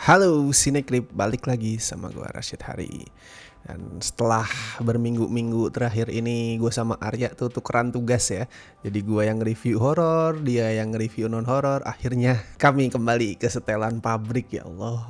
Halo Sinekrip, balik lagi sama gue Rashid Hari. Dan setelah berminggu-minggu terakhir ini gue sama Arya tuh tukeran tugas ya. Jadi gue yang review horor, dia yang review non horor. Akhirnya kami kembali ke setelan pabrik, ya Allah.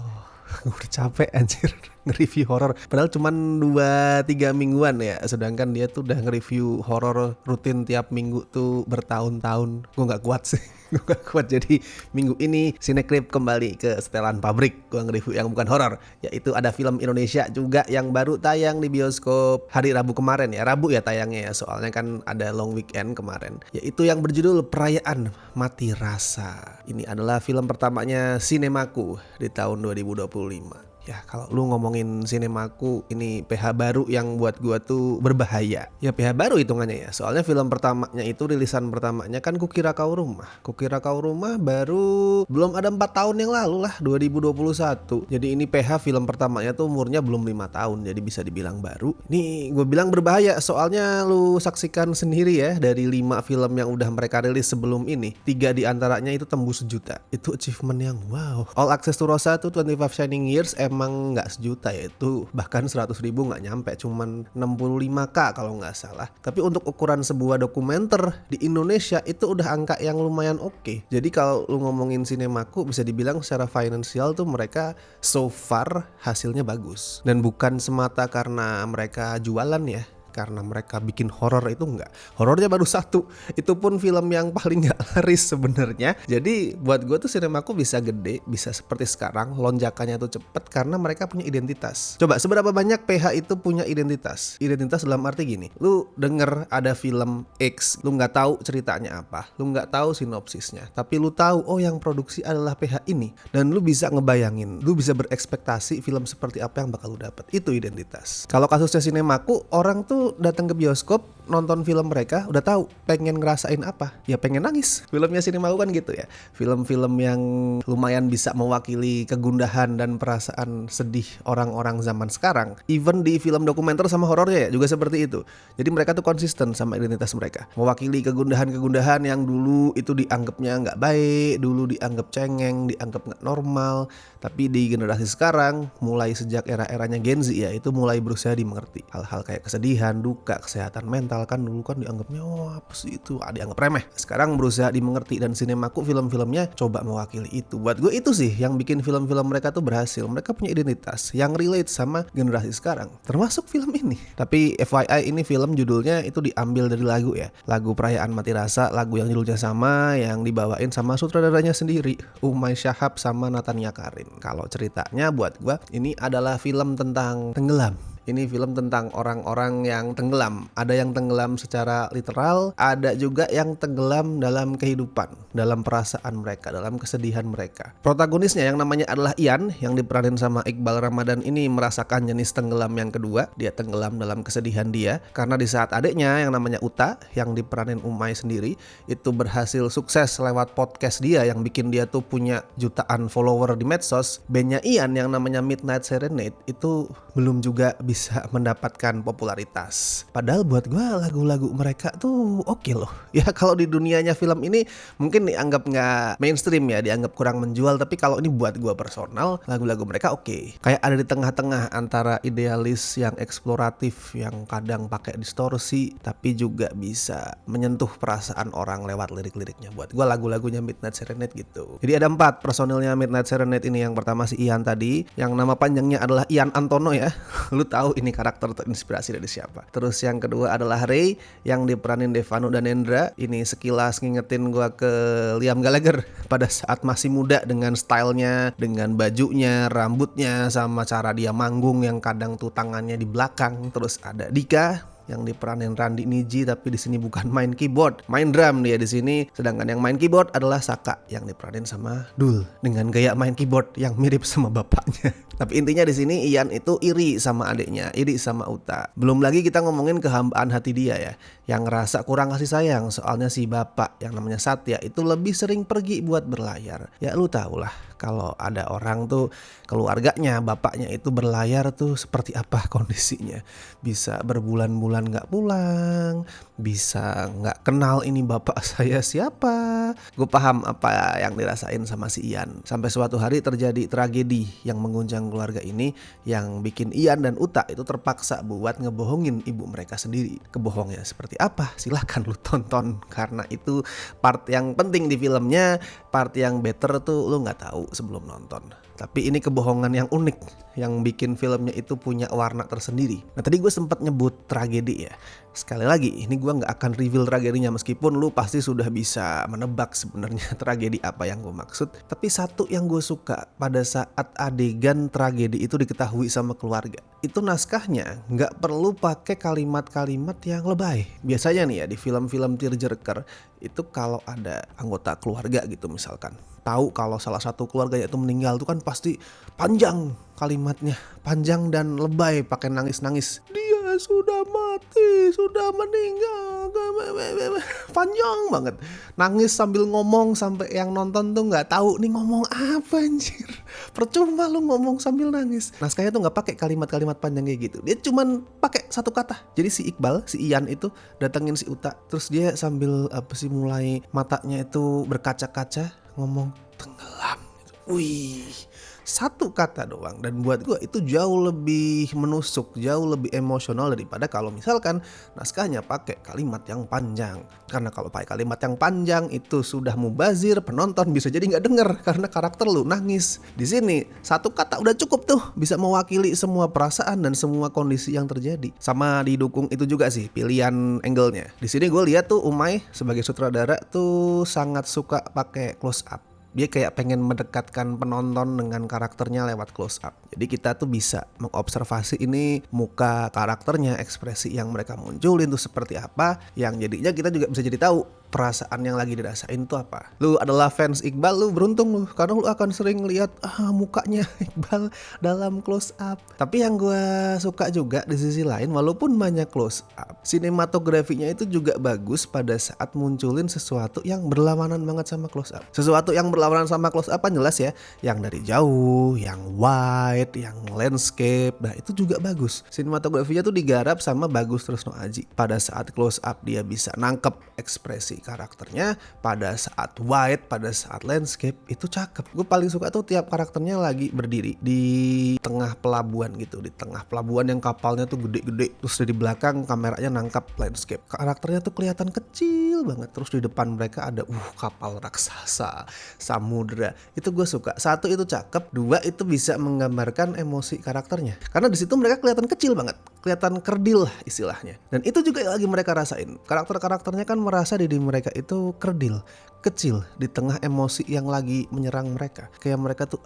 Gue udah capek anjir nge-review horor. Padahal cuma 2-3 mingguan ya. Sedangkan dia tuh udah nge-review horor rutin tiap minggu tuh bertahun-tahun. Gue gak kuat sih. Gue gak kuat. Jadi minggu ini Sinekrip kembali ke setelan pabrik. Gue nge-review yang bukan horor, yaitu ada film Indonesia juga yang baru tayang di bioskop hari Rabu kemarin ya. Rabu ya tayangnya ya, soalnya kan ada long weekend kemarin. Yaitu yang berjudul Perayaan Mati Rasa. Ini adalah film pertamanya Sinemaku di tahun 2025. Ya kalau lu ngomongin Sinemaku, ini PH baru yang buat gua tuh berbahaya. Ya PH baru hitungannya ya. Soalnya film pertamanya itu, rilisan pertamanya kan Kukira Kau Rumah. Kukira Kau Rumah baru belum ada 4 tahun yang lalu lah, 2021. Jadi ini PH film pertamanya tuh umurnya belum 5 tahun. Jadi bisa dibilang baru. Nih gue bilang berbahaya soalnya lu saksikan sendiri ya, dari 5 film yang udah mereka rilis sebelum ini, 3 diantaranya itu tembus 1 juta. Itu achievement yang wow. All Access to Rosa tuh 25 Shining Years emang nggak 1 juta ya, itu bahkan 100.000 nggak nyampe, cuman 65k kalau nggak salah. Tapi untuk ukuran sebuah dokumenter di Indonesia itu udah angka yang lumayan oke. Jadi kalau lu ngomongin Sinemaku, bisa dibilang secara finansial tuh mereka so far hasilnya bagus. Dan bukan semata karena mereka jualan ya, karena mereka bikin horor itu enggak. Horornya baru 1. Itu pun film yang paling gak laris sebenarnya. Jadi buat gue tuh Sinemaku bisa gede, bisa seperti sekarang, lonjakannya tuh cepet karena mereka punya identitas. Coba seberapa banyak PH itu punya identitas? Identitas dalam arti gini, lu denger ada film X, lu gak tahu ceritanya apa, lu gak tahu sinopsisnya, tapi lu tahu oh yang produksi adalah PH ini, dan lu bisa ngebayangin, lu bisa berekspektasi film seperti apa yang bakal lu dapet. Itu identitas. Kalau kasusnya Sinemaku, orang tuh datang ke bioskop nonton film mereka udah tahu pengen ngerasain apa, ya pengen nangis. Filmnya Sinemaku kan gitu ya, film-film yang lumayan bisa mewakili kegundahan dan perasaan sedih orang-orang zaman sekarang. Even di film dokumenter sama horornya ya juga seperti itu. Jadi mereka tuh konsisten sama identitas mereka, mewakili kegundahan-kegundahan yang dulu itu dianggapnya nggak baik, dulu dianggap cengeng, dianggap nggak normal. Tapi di generasi sekarang, mulai sejak era-eranya Gen Z ya, itu mulai berusaha dimengerti. Hal-hal kayak kesedihan, duka, kesehatan mental kan dulu kan dianggapnya oh apa sih itu, dianggap remeh. Sekarang berusaha dimengerti, dan Sinemaku film-filmnya coba mewakili itu. Buat gue itu sih yang bikin film-film mereka tuh berhasil. Mereka punya identitas yang relate sama generasi sekarang, termasuk film ini. Tapi FYI, ini film judulnya itu diambil dari lagu ya, lagu Perayaan Mati Rasa, lagu yang judulnya sama, yang dibawain sama sutradaranya sendiri, Umay Shahab sama Natania Karin. Kalau ceritanya buat gue ini adalah film tentang tenggelam. Ini film tentang orang-orang yang tenggelam. Ada yang tenggelam secara literal, ada juga yang tenggelam dalam kehidupan, dalam perasaan mereka, dalam kesedihan mereka. Protagonisnya yang namanya adalah Ian, yang diperanin sama Iqbal Ramadan, ini merasakan jenis tenggelam yang kedua. Dia tenggelam dalam kesedihan dia, karena di saat adiknya yang namanya Uta, yang diperanin Umay sendiri, itu berhasil sukses lewat podcast dia, yang bikin dia tuh punya jutaan follower di medsos. Bandnya Ian yang namanya Midnight Serenade itu belum juga bisa mendapatkan popularitas. Padahal buat gue lagu-lagu mereka tuh oke loh. Ya kalau di dunianya film ini mungkin dianggap nggak mainstream ya, dianggap kurang menjual. Tapi kalau ini buat gue personal, lagu-lagu mereka oke. Kayak ada di tengah-tengah antara idealis yang eksploratif, yang kadang pakai distorsi, tapi juga bisa menyentuh perasaan orang lewat lirik-liriknya. Buat gue lagu-lagunya Midnight Serenade gitu. Jadi ada 4 personilnya Midnight Serenade ini. Yang pertama si Ian tadi, yang nama panjangnya adalah Ian Antono ya. Lu tahu ini karakter terinspirasi dari siapa. Terus yang kedua adalah Ray, yang diperanin Devanu dan Endra. Ini sekilas ngingetin gua ke Liam Gallagher pada saat masih muda, dengan stylenya, dengan bajunya, rambutnya, sama cara dia manggung yang kadang tuh tangannya di belakang. Terus ada Dika yang diperanin Randi Niji, tapi di sini bukan main keyboard, main drum dia di sini. Sedangkan yang main keyboard adalah Saka, yang diperanin sama Dul dengan gaya main keyboard yang mirip sama bapaknya. Tapi intinya di sini Ian itu iri sama adiknya, iri sama Uta. Belum lagi kita ngomongin kehambaan hati dia ya, yang ngerasa kurang kasih sayang. Soalnya si bapak yang namanya Satya itu lebih sering pergi buat berlayar. Ya lu tau lah, kalau ada orang tuh keluarganya, bapaknya itu berlayar tuh seperti apa kondisinya. Bisa berbulan-bulan sebulan nggak pulang, bisa nggak kenal ini bapak saya siapa. Gue paham apa yang dirasain sama si Ian. Sampai suatu hari terjadi tragedi yang mengguncang keluarga ini, yang bikin Ian dan Uta itu terpaksa buat ngebohongin ibu mereka sendiri. Kebohongnya seperti apa? Silahkan lu tonton, karena itu part yang penting di filmnya. Part yang better tuh lu nggak tahu sebelum nonton. Tapi ini kebohongan yang unik, yang bikin filmnya itu punya warna tersendiri. Nah tadi gue sempat nyebut tragedi ya. Sekali lagi, ini gue nggak akan reveal tragedinya, meskipun lu pasti sudah bisa menebak sebenarnya tragedi apa yang gue maksud. Tapi satu yang gue suka pada saat adegan tragedi itu diketahui sama keluarga, itu naskahnya nggak perlu pakai kalimat-kalimat yang lebay. Biasanya nih ya di film-film tearjerker itu kalau ada anggota keluarga gitu misalkan, tahu kalau salah satu keluarganya itu meninggal tuh kan pasti panjang kalimatnya, panjang dan lebay, pakai nangis-nangis. Dia sudah mati, sudah meninggal, panjang banget. Nangis sambil ngomong sampai yang nonton tuh nggak tahu nih ngomong apa anjir. Percuma lu ngomong sambil nangis. Naskahnya tuh nggak pakai kalimat-kalimat panjang kayak gitu. Dia cuman pakai satu kata. Jadi si Iqbal, si Ian itu datengin si Uta, terus dia sambil mulai matanya itu berkaca-kaca ngomong tenggelam. Wih, satu kata doang, dan buat gue itu jauh lebih menusuk, jauh lebih emosional daripada kalau misalkan naskahnya pakai kalimat yang panjang. Karena kalau pakai kalimat yang panjang itu sudah mubazir, penonton bisa jadi nggak denger karena karakter lu nangis. Di sini satu kata udah cukup tuh, bisa mewakili semua perasaan dan semua kondisi yang terjadi. Sama didukung itu juga sih pilihan angle-nya. Di sini gue lihat tuh Umay sebagai sutradara tuh sangat suka pakai close up. Dia kayak pengen mendekatkan penonton dengan karakternya lewat close up. Jadi kita tuh bisa mengobservasi ini muka karakternya, ekspresi yang mereka munculin tuh seperti apa, yang jadinya kita juga bisa jadi tahu perasaan yang lagi dirasain itu apa. Lu adalah fans Iqbal, lu beruntung lu, karena lu akan sering lihat mukanya Iqbal dalam close up. Tapi yang gue suka juga di sisi lain, walaupun banyak close up, sinematografinya itu juga bagus pada saat munculin sesuatu yang berlawanan banget sama close up. Sesuatu yang berlawanan sama close up kan jelas ya, yang dari jauh, yang wide, yang landscape. Nah itu juga bagus. Sinematografinya tuh digarap sama Bagus Trusno Aji. Pada saat close up dia bisa nangkep ekspresi karakternya, pada saat wide, pada saat landscape itu cakep. Gue paling suka tuh tiap karakternya lagi berdiri di tengah pelabuhan gitu, di tengah pelabuhan yang kapalnya tuh gede-gede, terus dari belakang kameranya nangkap landscape. Karakternya tuh kelihatan kecil banget, terus di depan mereka ada kapal raksasa, samudra. Itu gue suka. Satu itu cakep, dua itu bisa menggambarkan emosi karakternya. Karena di situ mereka kelihatan kecil banget, kelihatan kerdil lah istilahnya. Dan itu juga yang lagi mereka rasain. Karakter-karakternya kan merasa diri mereka itu kerdil, kecil di tengah emosi yang lagi menyerang mereka. Kayak mereka tuh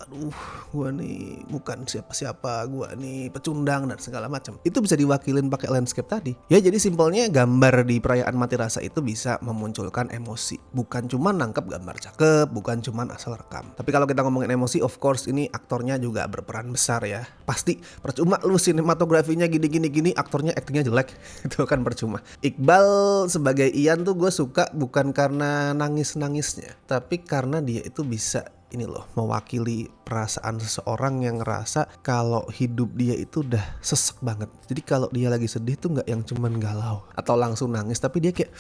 gua nih bukan siapa-siapa, gua nih pecundang dan segala macam. Itu bisa diwakilin pakai landscape tadi. Ya jadi simpelnya gambar di Perayaan Mati Rasa itu bisa memunculkan emosi. Bukan cuma nangkep gambar cakep, bukan cuma asal rekam. Tapi kalau kita ngomongin emosi, of course ini aktornya juga berperan besar ya. Pasti percuma lu sinematografinya gini, aktornya aktingnya jelek. Itu kan percuma. Iqbal sebagai Ian tuh gue suka bukan karena nangis-nangisnya, tapi karena dia itu bisa ini loh, mewakili perasaan seseorang yang ngerasa kalau hidup dia itu udah sesek banget. Jadi kalau dia lagi sedih tuh gak yang cuman galau atau langsung nangis, tapi dia kayak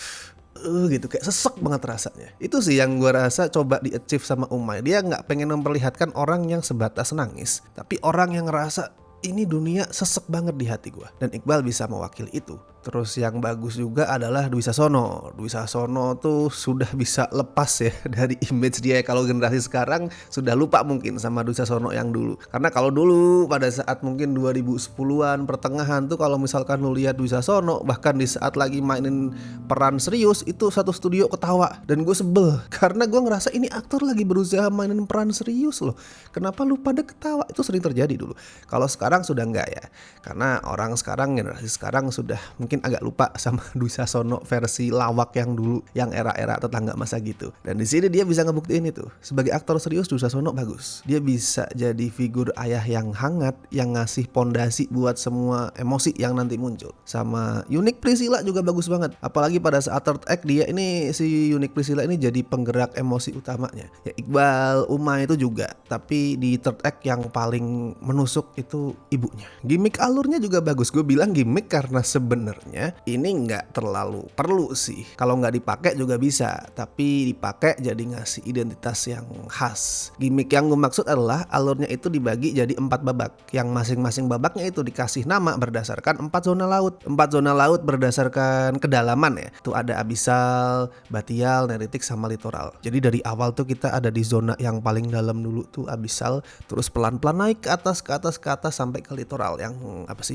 gitu, kayak sesek banget rasanya. Itu sih yang gue rasa coba di-achieve sama Umay. Dia gak pengen memperlihatkan orang yang sebatas nangis, tapi orang yang ngerasa ini dunia sesek banget di hati gue. Dan Iqbal bisa mewakili itu. Terus yang bagus juga adalah Dwi Sasono. Dwi Sasono tuh sudah bisa lepas ya dari image dia. Kalau generasi sekarang sudah lupa mungkin sama Dwi Sasono yang dulu. Karena kalau dulu pada saat mungkin 2010-an pertengahan tuh kalau misalkan lu lihat Dwi Sasono, bahkan di saat lagi mainin peran serius itu satu studio ketawa. Dan gue sebel karena gue ngerasa ini aktor lagi berusaha mainin peran serius loh. Kenapa lu pada ketawa? Itu sering terjadi dulu. Kalau sekarang sudah enggak ya. Karena orang sekarang, generasi sekarang sudah mungkin agak lupa sama Dwi Sasono versi lawak yang dulu, yang era-era tetangga masa gitu. Dan di sini dia bisa ngebuktiin itu. Sebagai aktor serius Dwi Sasono bagus. Dia bisa jadi figur ayah yang hangat, yang ngasih pondasi buat semua emosi yang nanti muncul. Sama Yunik Priscilla juga bagus banget. Apalagi pada saat third act dia ini, si Yunik Priscilla ini jadi penggerak emosi utamanya. Ya Iqbal, Umay itu juga. Tapi di third act yang paling menusuk itu ibunya. Gimik alurnya juga bagus. Gue bilang gimik karena sebenarnya sebenarnya ini nggak terlalu perlu sih. Kalau nggak dipakai juga bisa, tapi dipakai jadi ngasih identitas yang khas. Gimmick yang gue maksud adalah alurnya itu dibagi jadi 4 babak, yang masing-masing babaknya itu dikasih nama berdasarkan 4 zona laut. 4 zona laut berdasarkan kedalaman ya. Itu ada abyssal, batial, neritik, sama littoral. Jadi dari awal tuh kita ada di zona yang paling dalam dulu tuh abyssal, terus pelan-pelan naik ke atas sampai ke littoral yang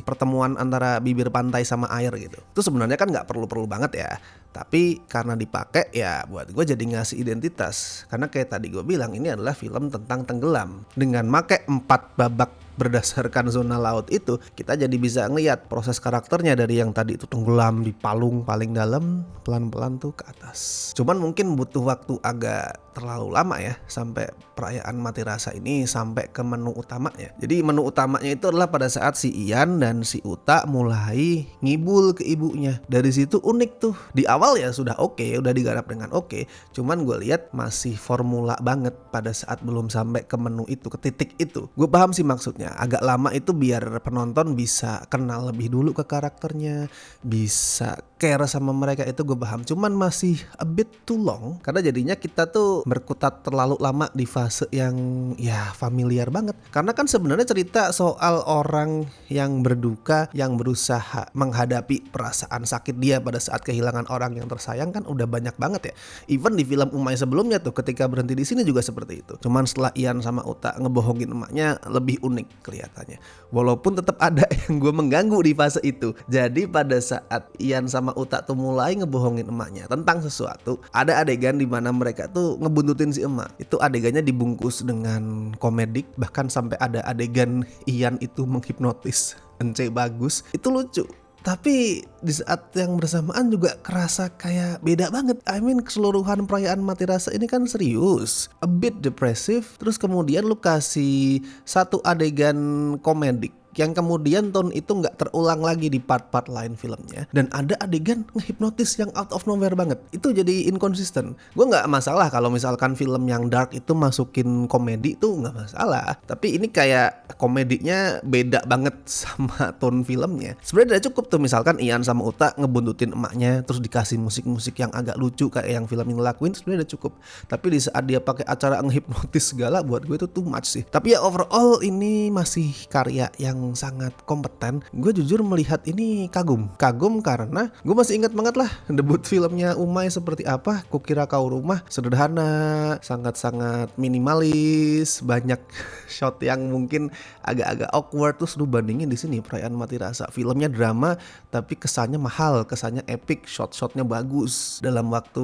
pertemuan antara bibir pantai sama air gitu. Itu sebenarnya kan nggak perlu-perlu banget ya, tapi karena dipakai ya buat gue jadi ngasih identitas. Karena kayak tadi gue bilang ini adalah film tentang tenggelam. Dengan make 4 babak berdasarkan zona laut itu, kita jadi bisa ngeliat proses karakternya dari yang tadi itu tenggelam di palung paling dalam, pelan-pelan tuh ke atas. Cuman mungkin butuh waktu agak terlalu lama ya sampai perayaan mati rasa ini sampai ke menu utamanya. Jadi menu utamanya itu adalah pada saat si Ian dan si Uta mulai ngibul ke ibunya. Dari situ unik tuh. Di awal ya sudah oke, udah digarap dengan oke. Cuman gue lihat masih formula banget pada saat belum sampai ke menu itu, ke titik itu. Gue paham sih maksudnya. Agak lama itu biar penonton bisa kenal lebih dulu ke karakternya, bisa care sama mereka, itu gue paham. Cuman masih a bit too long karena jadinya kita tuh berkutat terlalu lama di fase yang ya familiar banget. Karena kan sebenarnya cerita soal orang yang berduka, yang berusaha menghadapi perasaan sakit dia pada saat kehilangan orang yang tersayang kan udah banyak banget ya. Even di film Umay sebelumnya tuh ketika berhenti di sini juga seperti itu. Cuman setelah Ian sama Uta ngebohongin emaknya lebih unik kelihatannya. Walaupun tetap ada yang gue mengganggu di fase itu. Jadi pada saat Ian sama Uta tuh mulai ngebohongin emaknya tentang sesuatu, ada adegan di mana mereka tuh ngebuntutin si emak. Itu adegannya dibungkus dengan komedik, bahkan sampai ada adegan Ian itu menghipnotis Ence Bagus. Itu lucu. Tapi di saat yang bersamaan juga kerasa kayak beda banget. I mean keseluruhan perayaan mati rasa ini kan serius, a bit depresif. Terus kemudian lu kasih satu adegan komedik yang kemudian tone itu nggak terulang lagi di part-part lain filmnya, dan ada adegan ngehipnotis yang out of nowhere banget. Itu jadi inkonsisten. Gue nggak masalah kalau misalkan film yang dark itu masukin komedi, itu nggak masalah, tapi ini kayak komedinya beda banget sama tone filmnya. Sebenarnya udah cukup tuh misalkan Ian sama Uta ngebuntutin emaknya terus dikasih musik-musik yang agak lucu kayak yang film ini lakuin, sebenarnya udah cukup. Tapi di saat dia pakai acara ngehipnotis segala, buat gue itu too much sih. Tapi ya overall ini masih karya yang sangat kompeten. Gue jujur melihat ini kagum karena gue masih ingat banget lah debut filmnya Umay seperti apa. Kukira Kau Rumah sederhana, sangat-sangat minimalis, banyak shot yang mungkin agak-agak awkward. Terus lu bandingin di sini perayaan mati rasa, filmnya drama tapi kesannya mahal, kesannya epic, shot-shotnya bagus. Dalam waktu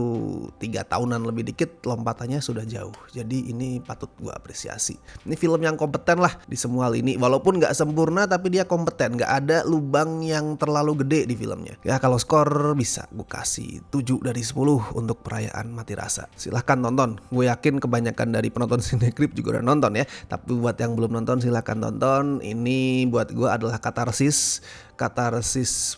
3 tahunan lebih dikit lompatannya sudah jauh. Jadi ini patut gue apresiasi. Ini film yang kompeten lah di semua lini, walaupun gak sempurna tapi dia kompeten, gak ada lubang yang terlalu gede di filmnya. Ya kalau skor bisa gue kasih 7 dari 10 untuk perayaan mati rasa. Silahkan tonton, gue yakin kebanyakan dari penonton Cinecrip juga udah nonton ya. Tapi buat yang belum nonton silahkan tonton. Ini buat gue adalah katarsis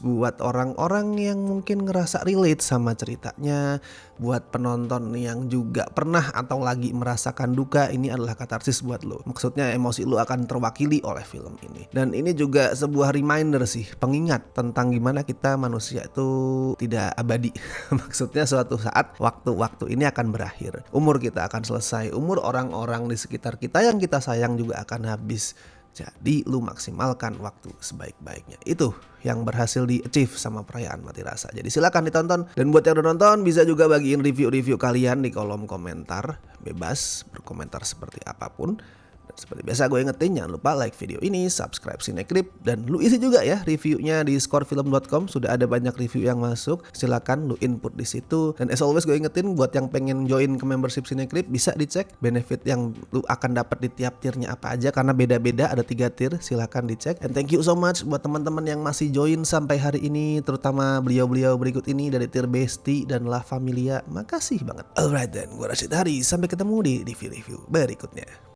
buat orang-orang yang mungkin ngerasa relate sama ceritanya. Buat penonton yang juga pernah atau lagi merasakan duka, ini adalah katarsis buat lo. Maksudnya emosi lo akan terwakili oleh film ini. Dan ini juga sebuah reminder sih, pengingat tentang gimana kita manusia itu tidak abadi. Maksudnya suatu saat waktu-waktu ini akan berakhir. Umur kita akan selesai, umur orang-orang di sekitar kita yang kita sayang juga akan habis. Jadi lu maksimalkan waktu sebaik-baiknya. Itu yang berhasil di-achieve sama perayaan mati rasa. Jadi silakan ditonton. Dan buat yang udah nonton bisa juga bagiin review-review kalian di kolom komentar. Bebas berkomentar seperti apapun. Dan seperti biasa gue ingetin, jangan lupa like video ini, subscribe Cinecrip, dan lu isi juga ya reviewnya di scorefilm.com. Sudah ada banyak review yang masuk, silakan lu input di situ. Dan as always gue ingetin, buat yang pengen join ke membership Cinecrip bisa dicek benefit yang lu akan dapat di tiap tiernya apa aja, karena beda-beda, ada 3 tier, silakan dicek. And thank you so much buat teman-teman yang masih join sampai hari ini, terutama beliau-beliau berikut ini dari tier Besti dan La Familia. Makasih banget. Alright then, gue Rashid Hari, sampai ketemu di review-review berikutnya.